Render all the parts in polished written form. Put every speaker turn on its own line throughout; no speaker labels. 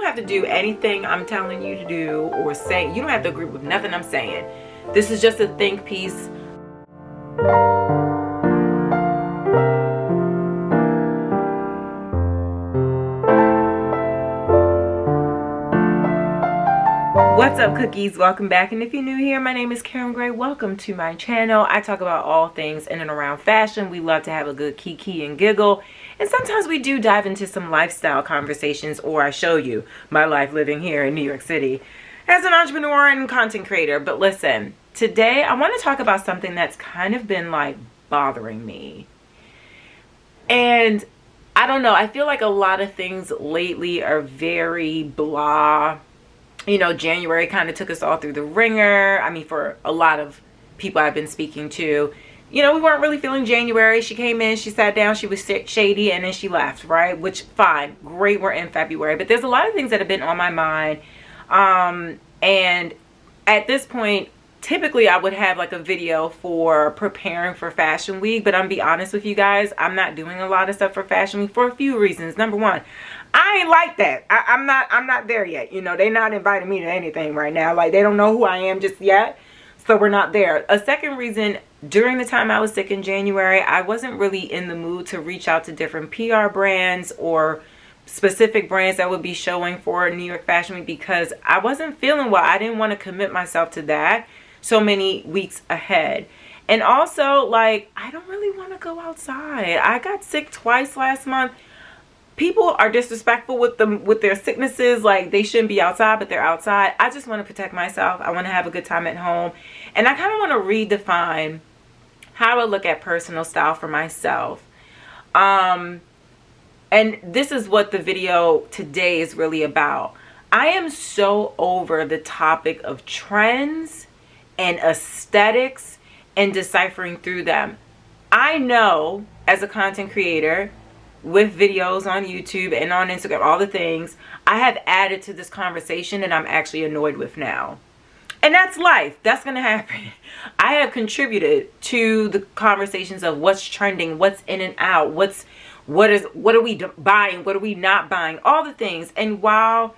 have to do anything I'm telling you to do or say. You don't have to agree with nothing I'm saying. This is just a think piece. What's up, cookies? Welcome back, and if you're new here, my name is Carolyn Gray. Welcome to my channel. I talk about all things in and around fashion. We love to have a good kiki and giggle, and sometimes we do dive into some lifestyle conversations, or I show you my life living here in New York City as an entrepreneur and content creator. But listen, today I want to talk about something that's kind of been like bothering me, and I don't know, I feel like a lot of things lately are very blah. You know, January kind of took us all through the ringer. I mean, for a lot of people I've been speaking to, you know, we weren't really feeling January. She came in, she sat down, she was shady, and then she left, right? Which, fine, great, we're in February. But there's a lot of things that have been on my mind. And at this point, typically I would have like a video for preparing for Fashion Week. But I'm gonna be honest with you guys, I'm not doing a lot of stuff for Fashion Week for a few reasons. Number one, I ain't like that. I'm not there yet. You know, they not inviting me to anything right now. Like, they don't know who I am just yet. So we're not there. A second reason, during the time I was sick in January, I wasn't really in the mood to reach out to different PR brands or specific brands that would be showing for New York Fashion Week because I wasn't feeling well. I didn't want to commit myself to that so many weeks ahead. And also, like, I don't really want to go outside. I got sick twice last month. People are disrespectful with their sicknesses. Like, they shouldn't be outside, but they're outside. I just want to protect myself. I want to have a good time at home. And I kind of want to redefine how I look at personal style for myself. And this is what the video today is really about. I am so over the topic of trends and aesthetics and deciphering through them. I know, as a content creator with videos on YouTube and on Instagram, all the things, I have added to this conversation and I'm actually annoyed with now. And that's life. That's going to happen. I have contributed to the conversations of what's trending, what's in and out, what are we buying, what are we not buying, all the things. And while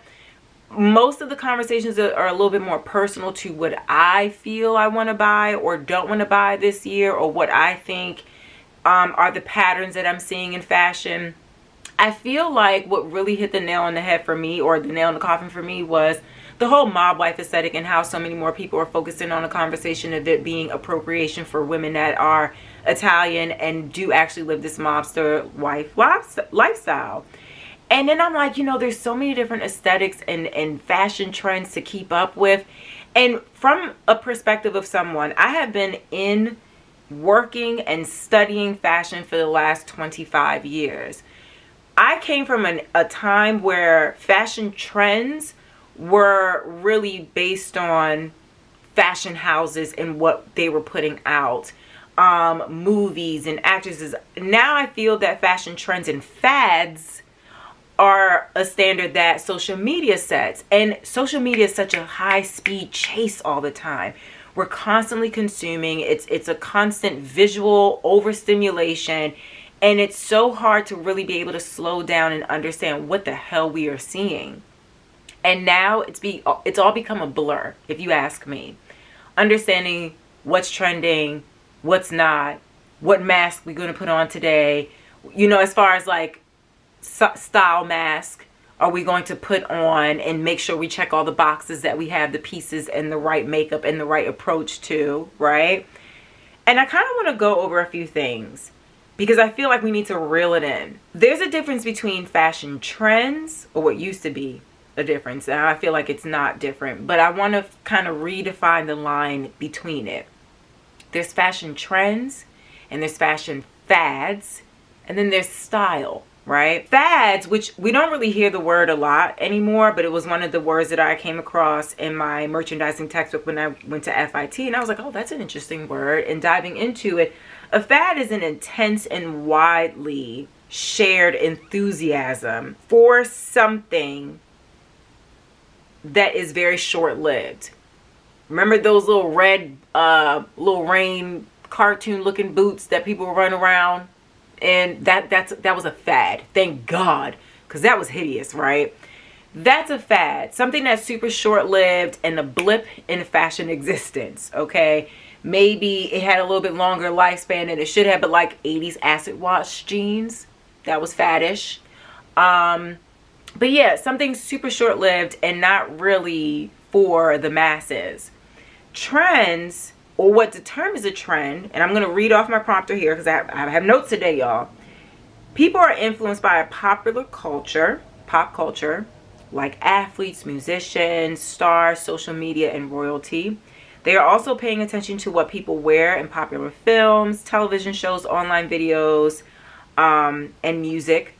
most of the conversations are a little bit more personal to what I feel I want to buy or don't want to buy this year, or what I think are the patterns that I'm seeing in fashion, I feel like what really hit the nail on the head for me, or the nail in the coffin for me, was the whole mob wife aesthetic, and how so many more people are focusing on a conversation of it being appropriation for women that are Italian and do actually live this mobster wife lifestyle. And then I'm like, you know, there's so many different aesthetics and fashion trends to keep up with. And from a perspective of someone, I have been working and studying fashion for the last 25 years. I came from a time where fashion trends were really based on fashion houses and what they were putting out, movies and actresses. Now I feel that fashion trends and fads are a standard that social media sets, and social media is such a high-speed chase all the time. We're constantly consuming. It's a constant visual overstimulation, and it's so hard to really be able to slow down and understand what the hell we are seeing. And now it's all become a blur, if you ask me. Understanding what's trending, what's not, what mask we're going to put on today. You know, as far as like style mask are we going to put on, and make sure we check all the boxes that we have the pieces and the right makeup and the right approach to, right? And I kind of want to go over a few things because I feel like we need to reel it in. There's a difference between fashion trends, or what used to be a difference. Now I feel like it's not different, but I want to kind of redefine the line between it. There's fashion trends, and there's fashion fads, and then there's style. Right? Fads, which we don't really hear the word a lot anymore, but it was one of the words that I came across in my merchandising textbook when I went to FIT, and I was like, oh, that's an interesting word. And diving into it, a fad is an intense and widely shared enthusiasm for something that is very short-lived. Remember those little red little rain cartoon looking boots that people run around? And that was a fad, thank God, because that was hideous, right? That's a fad, something that's super short-lived and a blip in fashion existence, okay? Maybe it had a little bit longer lifespan than it should have, but like 80s acid wash jeans, that was faddish. But yeah, something super short-lived and not really for the masses. Trends, or what determines a trend, and I'm going to read off my prompter here because I have notes today, y'all. People are influenced by a popular culture, pop culture, like athletes, musicians, stars, social media, and royalty. They are also paying attention to what people wear in popular films, television shows, online videos, and music.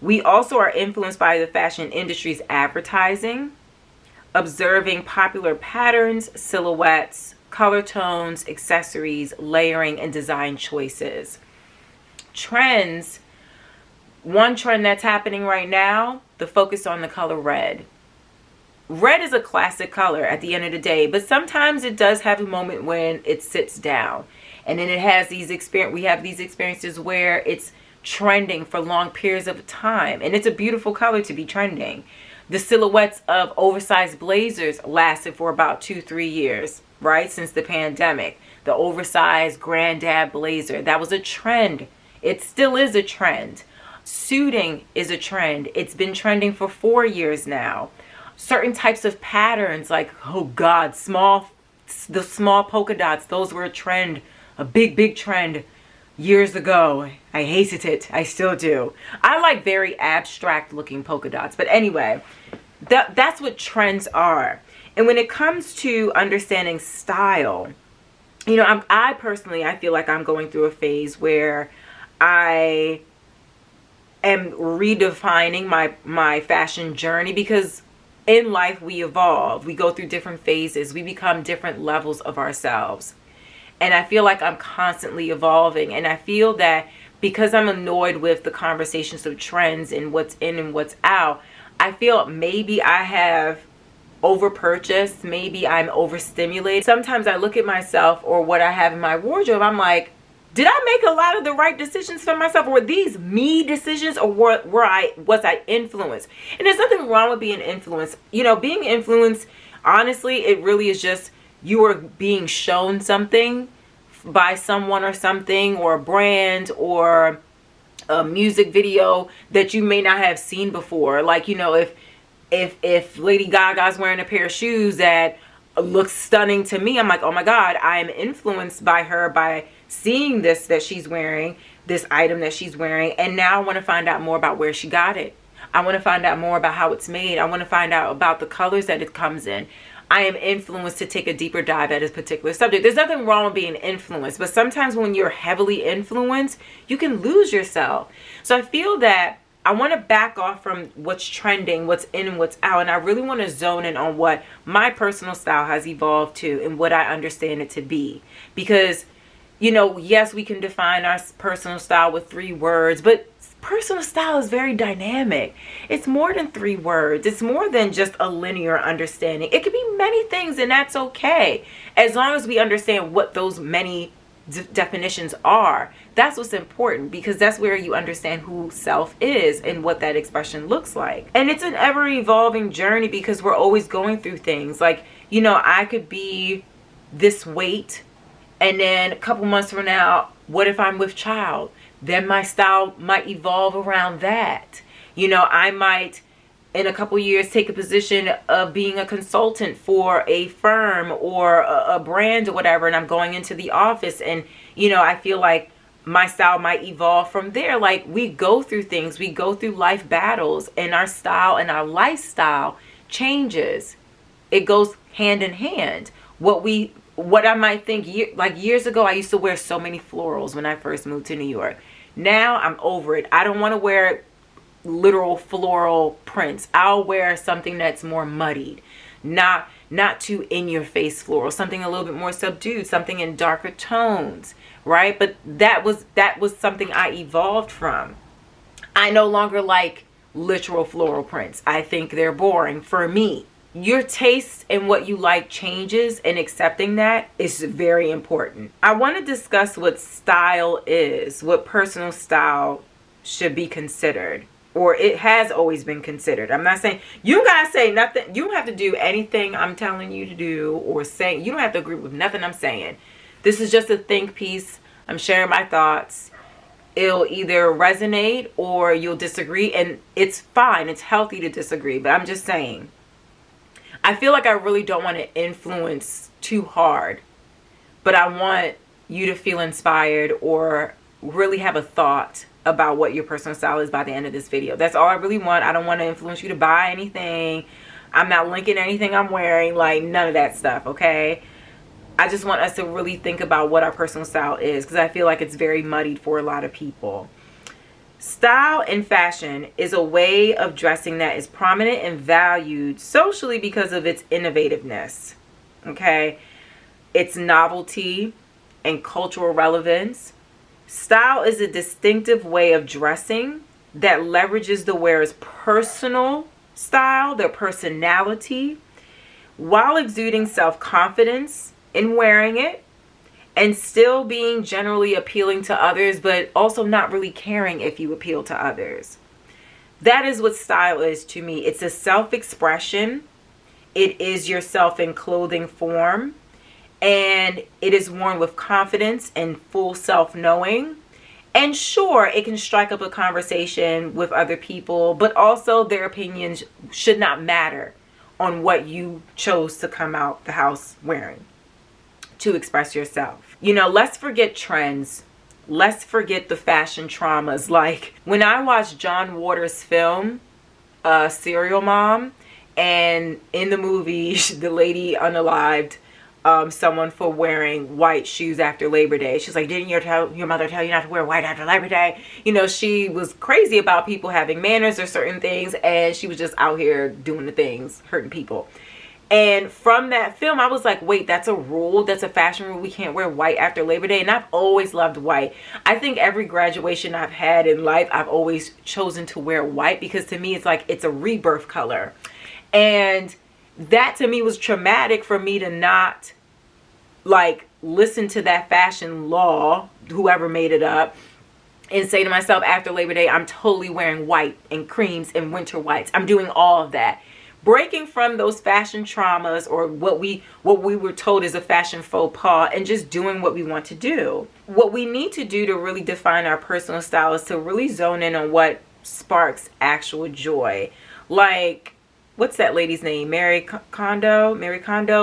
We also are influenced by the fashion industry's advertising, observing popular patterns, silhouettes, color tones, accessories, layering, and design choices. Trends. One trend that's happening right now, the focus on the color red. Red is a classic color at the end of the day, but sometimes it does have a moment when it sits down. And then it has these we have these experiences where it's trending for long periods of time. And it's a beautiful color to be trending. The silhouettes of oversized blazers lasted for about 2-3 years, right? Since the pandemic. The oversized granddad blazer, that was a trend. It still is a trend. Suiting is a trend. It's been trending for 4 years now. Certain types of patterns, like, oh God, the small polka dots, those were a trend, a big trend years ago. I hated it. I still do. I like very abstract looking polka dots. But anyway, that's what trends are. And when it comes to understanding style, you know, I personally feel like I'm going through a phase where I am redefining my fashion journey, because in life we evolve, we go through different phases, we become different levels of ourselves. And I feel like I'm constantly evolving, and I feel that because I'm annoyed with the conversations of trends and what's in and what's out, I feel maybe I have over purchased, maybe I'm overstimulated. Sometimes I look at myself or what I have in my wardrobe, I'm like, did I make a lot of the right decisions for myself? Were these me decisions, or was I influenced? And there's nothing wrong with being influenced. You know, being influenced, honestly, it really is just you are being shown something by someone or something, or a brand, or a music video that you may not have seen before. Like, you know, if Lady Gaga's wearing a pair of shoes that looks stunning to me, I'm like, oh my God, I am influenced by her by seeing this that she's wearing, this item that she's wearing, and now I want to find out more about where she got it. I want to find out more about how it's made. I want to find out about the colors that it comes in. I am influenced to take a deeper dive at a particular subject. There's nothing wrong with being influenced, but sometimes when you're heavily influenced, you can lose yourself. So I feel that I want to back off from what's trending, what's in and what's out, and I really want to zone in on what my personal style has evolved to and what I understand it to be. Because, you know, yes, we can define our personal style with 3 words, but personal style is very dynamic. It's more than 3 words. It's more than just a linear understanding. It could be many things, and that's okay. As long as we understand what those many definitions are, that's what's important, because that's where you understand who self is and what that expression looks like. And it's an ever evolving journey, because we're always going through things. Like, you know, I could be this weight, and then a couple months from now, what if I'm with child? Then my style might evolve around that. You know, I might in a couple years take a position of being a consultant for a firm or a brand or whatever, and I'm going into the office, and you know, I feel like my style might evolve from there. Like, we go through things, we go through life battles, and our style and our lifestyle changes. It goes hand in hand. What I might think, like years ago, I used to wear so many florals when I first moved to New York. Now I'm over it. I don't want to wear literal floral prints. I'll wear something that's more muddied, not too in your face floral, something a little bit more subdued, something in darker tones, right? But that was something I evolved from. I no longer like literal floral prints. I think they're boring for me. Your taste and what you like changes, and accepting that is very important. I want to discuss what style is, what personal style should be considered. or it has always been considered. I'm not saying you don't gotta say nothing. You don't have to do anything I'm telling you to do or say. You don't have to agree with nothing I'm saying. This is just a think piece. I'm sharing my thoughts. It'll either resonate or you'll disagree, and it's fine. It's healthy to disagree, but I'm just saying, I feel like I really don't want to influence too hard, but I want you to feel inspired or really have a thought about what your personal style is by the end of this video. That's all I really want. I don't want to influence you to buy anything. I'm not linking anything I'm wearing, like none of that stuff, okay? I just want us to really think about what our personal style is, because I feel like it's very muddied for a lot of people. Style and fashion is a way of dressing that is prominent and valued socially because of its innovativeness, okay? Its novelty and cultural relevance. Style is a distinctive way of dressing that leverages the wearer's personal style, their personality, while exuding self-confidence in wearing it and still being generally appealing to others, but also not really caring if you appeal to others. That is what style is to me. It's a self-expression. It is yourself in clothing form, and it is worn with confidence and full self-knowing. And sure, it can strike up a conversation with other people, but also their opinions should not matter on what you chose to come out the house wearing to express yourself. You know, let's forget trends. Let's forget the fashion traumas. Like when I watched John Waters' film, Serial Mom, and in the movie, the lady unalived someone for wearing white shoes after Labor Day. She's like, didn't your mother tell you not to wear white after Labor Day? You know, she was crazy about people having manners or certain things, and she was just out here doing the things, hurting people. And from that film, I was like, wait, that's a rule? That's a fashion rule? We can't wear white after Labor Day? And I've always loved white. I think every graduation I've had in life, I've always chosen to wear white, because to me, it's like, it's a rebirth color. And that to me was traumatic for me to not like listen to that fashion law, whoever made it up, and say to myself, after Labor Day, I'm totally wearing white and creams and winter whites. I'm doing all of that. Breaking from those fashion traumas, or what we were told is a fashion faux pas, and just doing what we want to do. What we need to do to really define our personal style is to really zone in on what sparks actual joy. Like, what's that lady's name? Mary Kondo,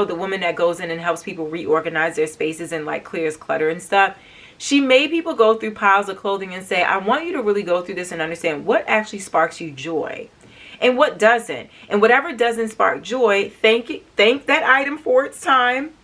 the woman that goes in and helps people reorganize their spaces and like clears clutter and stuff. She made people go through piles of clothing and say, I want you to really go through this and understand what actually sparks you joy and what doesn't. And whatever doesn't spark joy, thank that item for its time,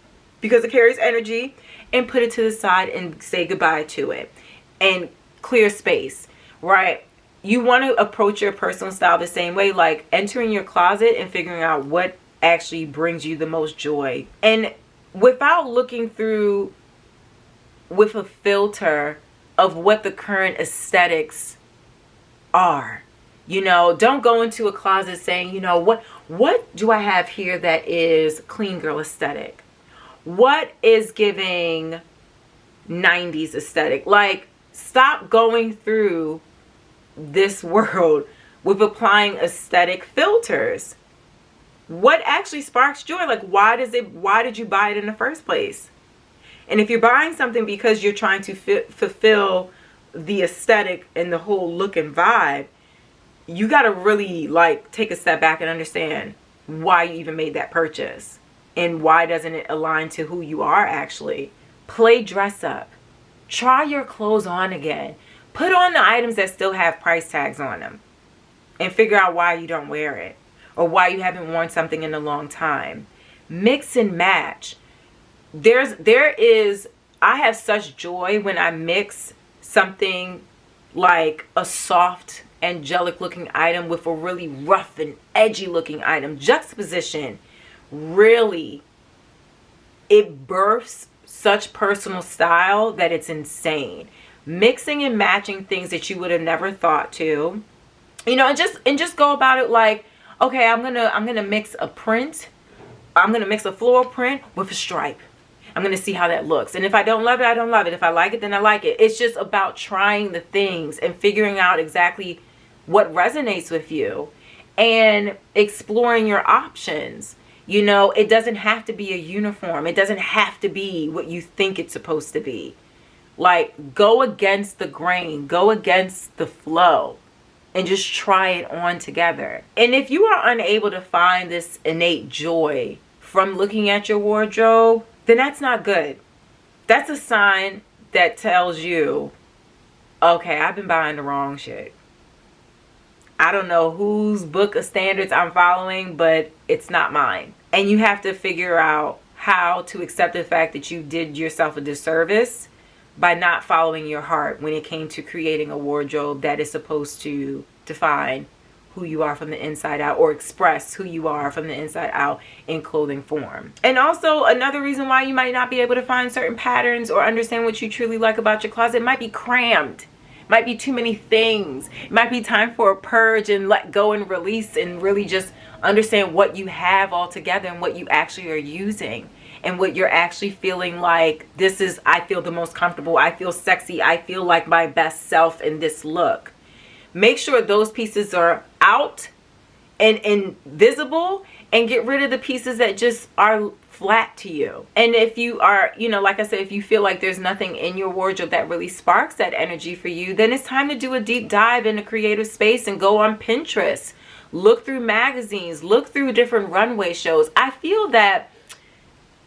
because it carries energy, and put it to the side and say goodbye to it and clear space, right? You want to approach your personal style the same way, like entering your closet and figuring out what actually brings you the most joy. And without looking through with a filter of what the current aesthetics are. You know, don't go into a closet saying, you know, what do I have here that is clean girl aesthetic? What is giving 90s aesthetic? Like, stop going through this world with applying aesthetic filters. What actually sparks joy? Like, why did you buy it in the first place? And if you're buying something because you're trying to fulfill the aesthetic and the whole look and vibe, you got to really like take a step back and understand why you even made that purchase, and why doesn't it align to who you are actually. Play dress up. Try your clothes on again. Put on the items that still have price tags on them and figure out why you don't wear it, or why you haven't worn something in a long time. Mix and match. I have such joy when I mix something like a soft, angelic looking item with a really rough and edgy looking item. Juxtaposition, really, it births such personal style that it's insane. Mixing and matching things that you would have never thought to, you know, and just go about it like, okay, I'm gonna mix a print. I'm gonna mix a floral print with a stripe. I'm gonna see how that looks, and if I don't love it, I don't love it. If I like it, then I like it. It's just about trying the things and figuring out exactly what resonates with you, and exploring your options. You know, it doesn't have to be a uniform. It doesn't have to be what you think it's supposed to be. Like, go against the grain, go against the flow, and just try it on together. And if you are unable to find this innate joy from looking at your wardrobe, then that's not good. That's a sign that tells you, okay, I've been buying the wrong shit. I don't know whose book of standards I'm following, but it's not mine. And you have to figure out how to accept the fact that you did yourself a disservice by not following your heart when it came to creating a wardrobe that is supposed to define who you are from the inside out, or express who you are from the inside out in clothing form. And also, another reason why you might not be able to find certain patterns or understand what you truly like about your closet, might be crammed. Might be too many things. It might be time for a purge and let go and release, and really just understand what you have all together and what you actually are using, and what you're actually feeling like, this is, I feel the most comfortable, I feel sexy, I feel like my best self in this look. Make sure those pieces are out and visible, and get rid of the pieces that just are flat to you. And if you are, you know, like I said, if you feel like there's nothing in your wardrobe that really sparks that energy for you, then it's time to do a deep dive into creative space and go on Pinterest. Look through magazines, look through different runway shows. I feel that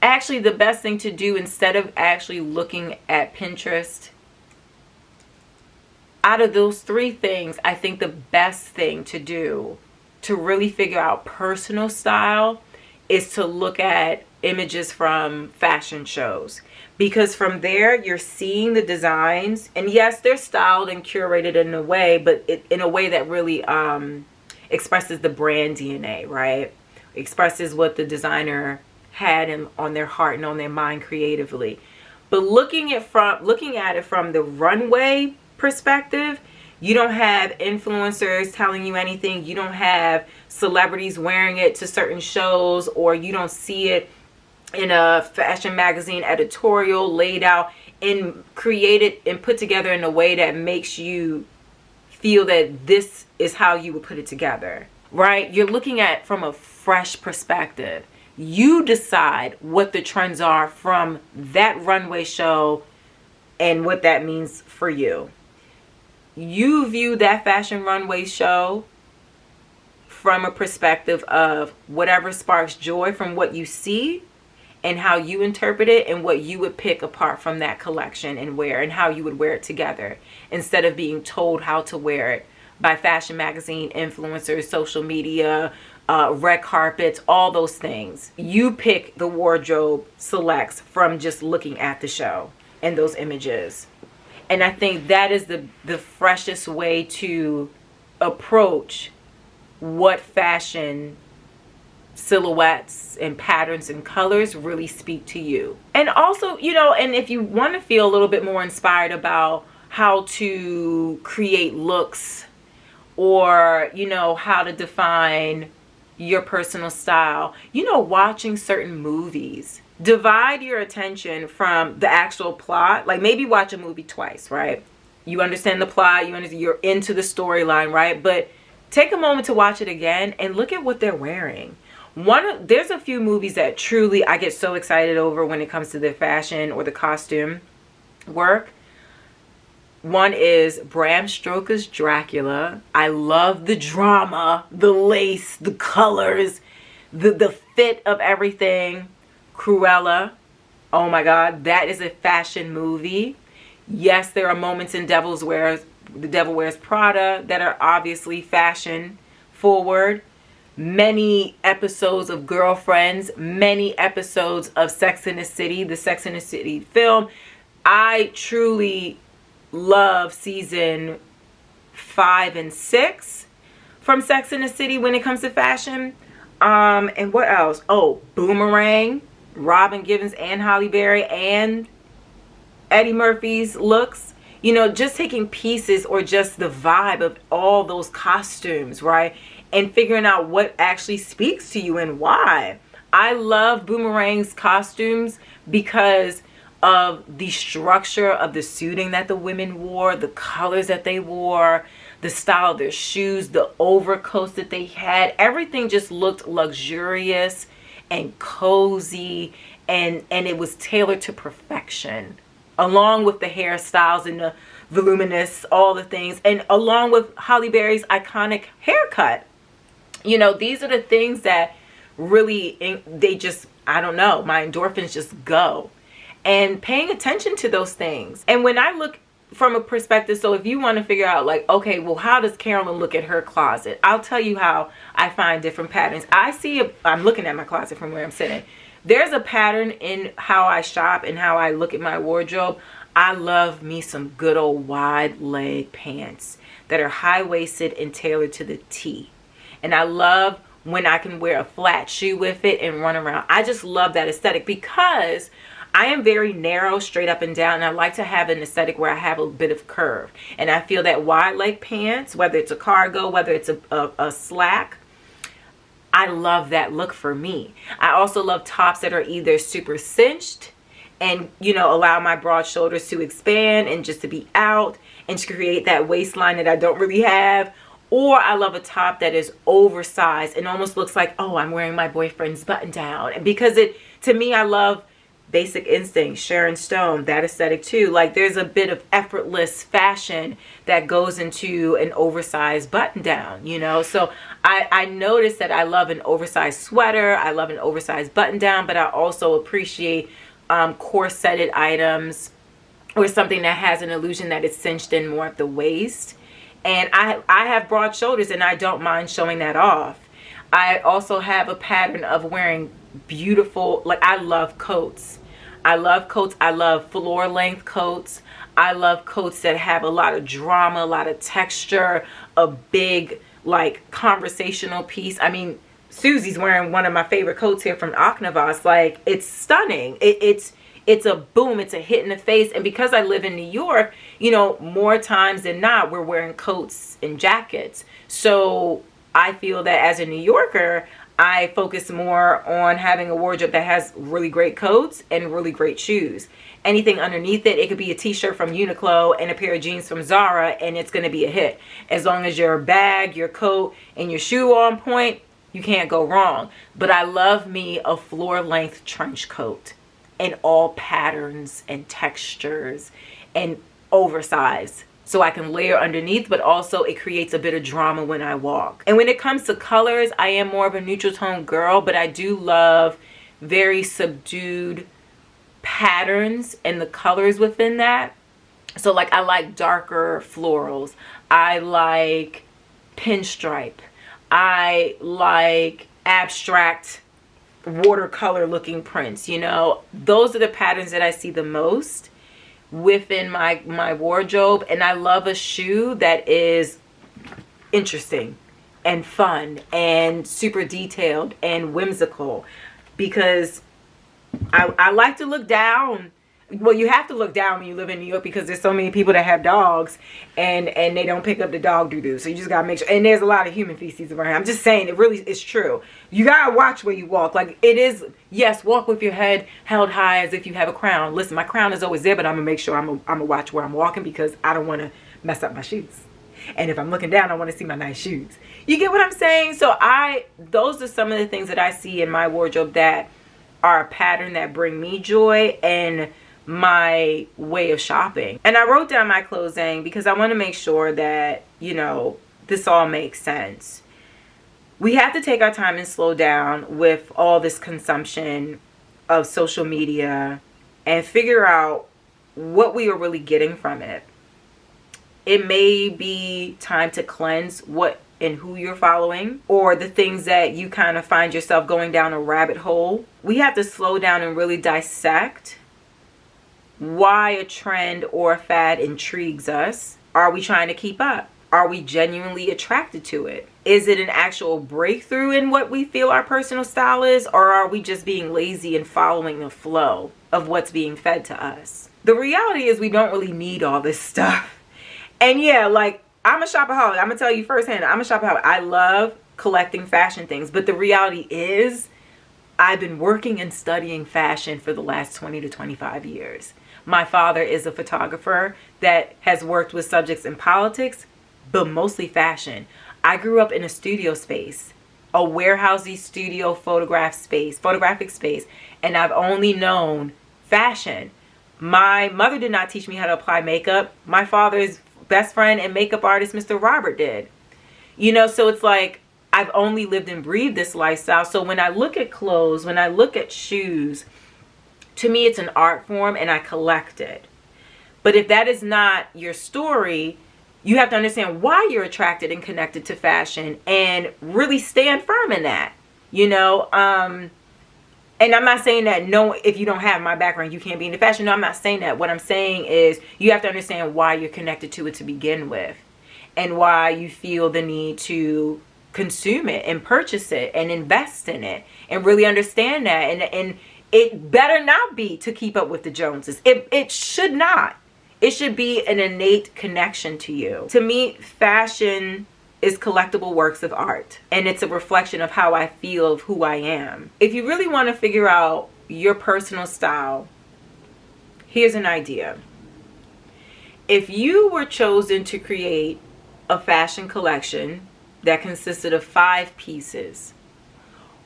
actually the best thing to do, instead of actually looking at Pinterest, out of those three things, I think the best thing to do to really figure out personal style is to look at images from fashion shows, because from there you're seeing the designs, and yes, they're styled and curated in a way, but in a way that really expresses the brand DNA, right? Expresses what the designer had on their heart and on their mind creatively. But looking at it from the runway perspective, you don't have influencers telling you anything. You don't have celebrities wearing it to certain shows, or you don't see it in a fashion magazine editorial laid out and created and put together in a way that makes you feel that this is how you would put it together, right? You're looking at from a fresh perspective. You decide what the trends are from that runway show and what that means for you. You view that fashion runway show from a perspective of whatever sparks joy from what you see, and how you interpret it, and what you would pick apart from that collection and wear, and how you would wear it together, instead of being told how to wear it by fashion magazine influencers, social media, red carpets, all those things. You pick the wardrobe selects from just looking at the show and those images. And I think that is the freshest way to approach what fashion silhouettes and patterns and colors really speak to you. And also, you know, and if you want to feel a little bit more inspired about how to create looks, or, you know, how to define your personal style, you know, watching certain movies. Divide your attention from the actual plot. Like, maybe watch a movie twice, right? You understand the plot, you're into the storyline, right? But take a moment to watch it again and look at what they're wearing. There's a few movies that truly I get so excited over when it comes to the fashion or the costume work. One is Bram Stoker's Dracula. I love the drama, the lace, the colors, the fit of everything. Cruella, oh my God, that is a fashion movie. Yes, there are moments in The Devil Wears Prada that are obviously fashion forward. Many episodes of Girlfriends, many episodes of Sex and the City, the Sex and the City film. I truly love season 5 and 6 from Sex and the City when it comes to fashion. And what else? Oh, Boomerang, Robin Givens and Halle Berry and Eddie Murphy's looks. You know, just taking pieces or just the vibe of all those costumes, right? And figuring out what actually speaks to you and why. I love Boomerang's costumes because of the structure of the suiting that the women wore, the colors that they wore, the style of their shoes, the overcoats that they had, everything just looked luxurious and cozy, and it was tailored to perfection, along with the hairstyles and the voluminous, all the things, and along with Halle Berry's iconic haircut. You know, these are the things that really, they just, I don't know, my endorphins just go. And paying attention to those things. And when I look from a perspective, so if you want to figure out like, okay, well, how does Carolyn look at her closet? I'll tell you how I find different patterns. I'm looking at my closet from where I'm sitting. There's a pattern in how I shop and how I look at my wardrobe. I love me some good old wide leg pants that are high-waisted and tailored to the T. And I love when I can wear a flat shoe with it and run around. I just love that aesthetic because I am very narrow, straight up and down, and I like to have an aesthetic where I have a bit of curve. And I feel that wide leg pants, whether it's a cargo, whether it's a slack, I love that look for me. I also love tops that are either super cinched and, you know, allow my broad shoulders to expand and just to be out and to create that waistline that I don't really have. Or I love a top that is oversized and almost looks like, oh, I'm wearing my boyfriend's button down. And because to me, I love Basic Instinct, Sharon Stone, that aesthetic too. Like there's a bit of effortless fashion that goes into an oversized button down, you know. So I noticed that I love an oversized sweater, I love an oversized button down, but I also appreciate corseted items or something that has an illusion that it's cinched in more at the waist. And I have broad shoulders and I don't mind showing that off. I also have a pattern of wearing beautiful, like I love coats. I love coats. I love floor length coats. I love coats that have a lot of drama, a lot of texture, a big like conversational piece. I mean, Susie's wearing one of my favorite coats here from Aknavas. Like it's stunning. It's a boom. It's a hit in the face. And because I live in New York, you know, more times than not, we're wearing coats and jackets. So I feel that as a New Yorker, I focus more on having a wardrobe that has really great coats and really great shoes. Anything underneath it, it could be a t-shirt from Uniqlo and a pair of jeans from Zara, and it's going to be a hit. As long as your bag, your coat, and your shoe are on point, you can't go wrong. But I love me a floor-length trench coat in all patterns and textures and oversized. So I can layer underneath, but also it creates a bit of drama when I walk. And when it comes to colors, I am more of a neutral tone girl, but I do love very subdued patterns and the colors within that. So like I like darker florals. I like pinstripe. I like abstract watercolor looking prints, you know. Those are the patterns that I see the most within my wardrobe. And I love a shoe that is interesting and fun and super detailed and whimsical, because I like to look down. Well, you have to look down when you live in New York because there's so many people that have dogs and they don't pick up the dog doo-doo. So you just gotta make sure. And there's a lot of human feces around. I'm just saying, it really is true. You gotta watch where you walk. Like it is, yes, walk with your head held high as if you have a crown. Listen, my crown is always there, but I'm gonna make sure I'm gonna watch where I'm walking because I don't want to mess up my shoes. And if I'm looking down, I want to see my nice shoes. You get what I'm saying? So those are some of the things that I see in my wardrobe that are a pattern that bring me joy and my way of shopping. And I wrote down my closing because I want to make sure that, you know, this all makes sense. We have to take our time and slow down with all this consumption of social media and figure out what we are really getting from it. It may be time to cleanse what and who you're following, or the things that you kind of find yourself going down a rabbit hole. We have to slow down and really dissect why a trend or a fad intrigues us. Are we trying to keep up? Are we genuinely attracted to it? Is it an actual breakthrough in what we feel our personal style is, or are we just being lazy and following the flow of what's being fed to us? The reality is we don't really need all this stuff. And yeah, like, I'm a shopaholic. I'm gonna tell you firsthand, I'm a shopaholic. I love collecting fashion things, but the reality is I've been working and studying fashion for the last 20 to 25 years. My father is a photographer that has worked with subjects in politics, but mostly fashion. I grew up in a studio space, a warehousey studio photographic space, and I've only known fashion. My mother did not teach me how to apply makeup. My father's best friend and makeup artist, Mr. Robert, did. You know, so it's like I've only lived and breathed this lifestyle. So when I look at clothes, when I look at shoes, to me it's an art form and I collect it. But if that is not your story, you have to understand why you're attracted and connected to fashion and really stand firm in that, you know. And I'm not saying that no, if you don't have my background, you can't be into fashion. No, I'm not saying that. What I'm saying is you have to understand why you're connected to it to begin with, and why you feel the need to consume it and purchase it and invest in it and really understand that. And it better not be to keep up with the Joneses. It should not. It should be an innate connection to you. To me, fashion is collectible works of art, and it's a reflection of how I feel, of who I am. If you really want to figure out your personal style, here's an idea. If you were chosen to create a fashion collection that consisted of 5 pieces,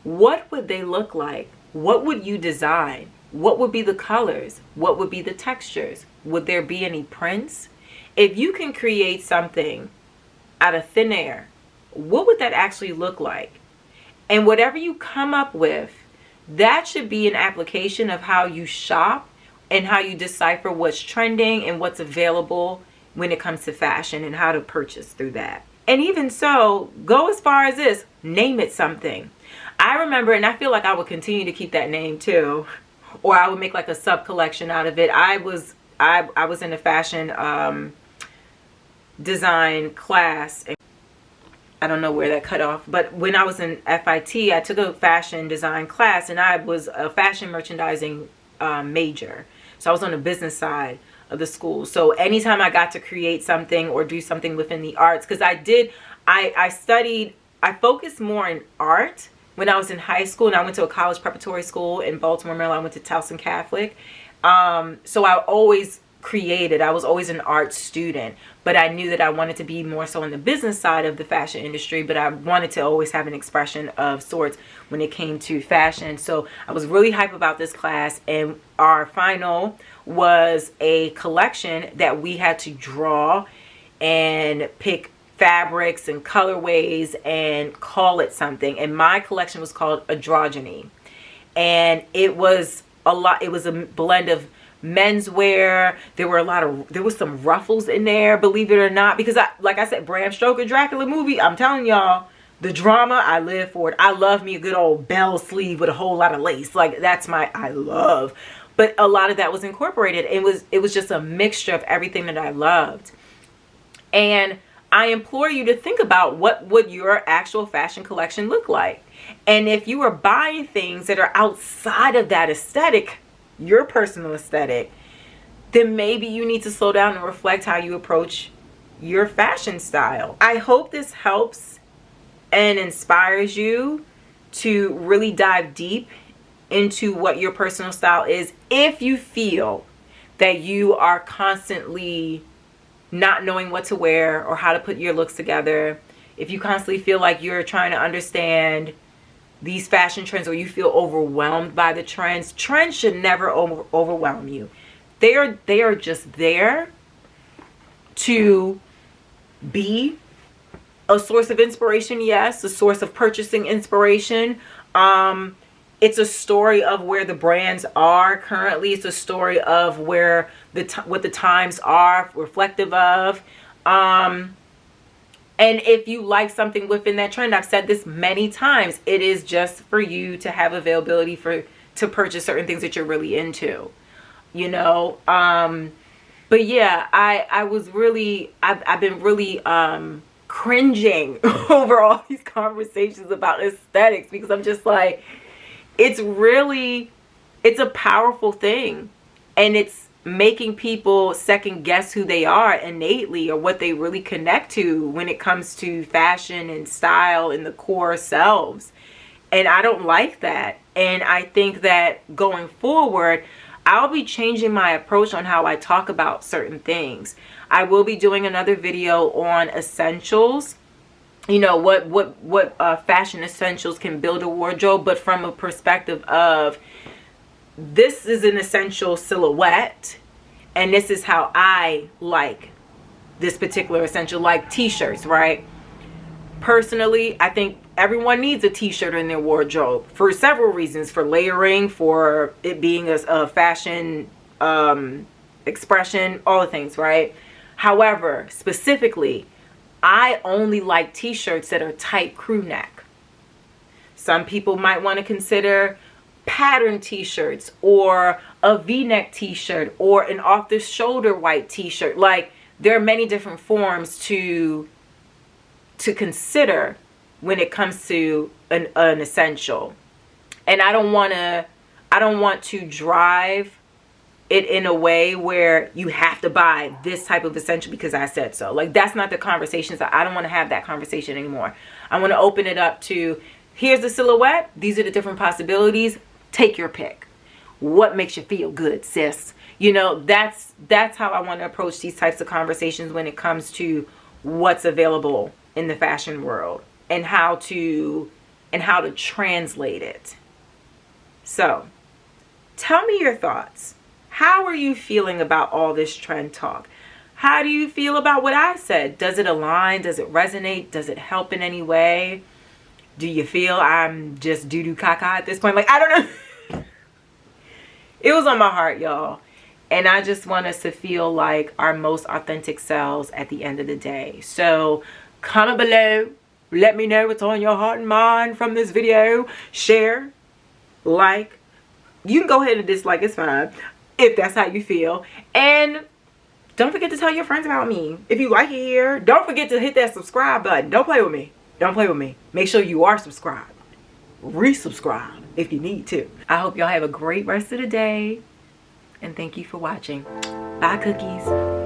what would they look like? What would you design? What would be the colors? What would be the textures? Would there be any prints? If you can create something out of thin air, what would that actually look like? And whatever you come up with, that should be an application of how you shop and how you decipher what's trending and what's available when it comes to fashion, and how to purchase through that. And even so, go as far as this, name it something. I remember, and I feel like I would continue to keep that name too, or I would make like a sub collection out of it. I was in a fashion design class. I don't know where that cut off, but when I was in FIT, I took a fashion design class, and I was a fashion merchandising major. So I was on the business side of the school. So anytime I got to create something or do something within the arts, because I focused more in art when I was in high school, and I went to a college preparatory school in Baltimore, Maryland. I went to Towson Catholic. So I always created. I was always an art student, but I knew that I wanted to be more so on the business side of the fashion industry, but I wanted to always have an expression of sorts when it came to fashion. So I was really hype about this class, and our final was a collection that we had to draw and pick fabrics and colorways and call it something. And my collection was called Androgyny, and it was a blend of menswear. There was some ruffles in there, believe it or not, because like I said, Bram Stoker Dracula movie, I'm telling y'all, the drama, I live for it. I love me a good old bell sleeve with a whole lot of lace. Like, that's I love. But a lot of that was incorporated. It was just a mixture of everything that I loved. And I implore you to think about what would your actual fashion collection look like. And if you are buying things that are outside of that aesthetic, your personal aesthetic, then maybe you need to slow down and reflect how you approach your fashion style. I hope this helps and inspires you to really dive deep into what your personal style is. If you feel that you are constantly not knowing what to wear or how to put your looks together, if you constantly feel like you're trying to understand these fashion trends, or you feel overwhelmed by the trends should never overwhelm you. They are just there to be a source of inspiration, yes, a source of purchasing inspiration. It's a story of where the brands are currently. It's a story of where what the times are reflective of. And if you like something within that trend, I've said this many times, it is just for you to have availability to purchase certain things that you're really into, you know. But yeah, I've been really cringing over all these conversations about aesthetics, because I'm just like, it's a powerful thing, and it's making people second guess who they are innately, or what they really connect to when it comes to fashion and style and the core selves. And I don't like that. And I think that going forward, I'll be changing my approach on how I talk about certain things. I will be doing another video on essentials. You know, what fashion essentials can build a wardrobe, but from a perspective of, this is an essential silhouette, and this is how I like this particular essential, like t-shirts, right? Personally, I think everyone needs a t-shirt in their wardrobe for several reasons: for layering, for it being a fashion expression, all the things, right? However, specifically, I only like t-shirts that are tight crew neck. Some people might want to consider pattern t-shirts, or a v-neck t-shirt, or an off-the-shoulder white t-shirt. Like, there are many different forms to consider when it comes to an essential. And I don't want to drive it in a way where you have to buy this type of essential because I said so. Like, that's not the conversations. I don't want to have that conversation anymore. I want to open it up to, here's the silhouette, these are the different possibilities, take your pick. What makes you feel good, sis? You know, that's how I want to approach these types of conversations when it comes to what's available in the fashion world, and how to translate it. So, tell me your thoughts. How are you feeling about all this trend talk? How do you feel about what I said? Does it align? Does it resonate? Does it help in any way? Do you feel I'm just doo-doo caca at this point? Like, I don't know. It was on my heart, y'all. And I just want us to feel like our most authentic selves at the end of the day. So comment below. Let me know what's on your heart and mind from this video. Share. Like. You can go ahead and dislike. It's fine, if that's how you feel. And don't forget to tell your friends about me. If you like it here, don't forget to hit that subscribe button. Don't play with me. Don't play with me. Make sure you are subscribed. Resubscribe if you need to. I hope y'all have a great rest of the day. And thank you for watching. Bye, cookies.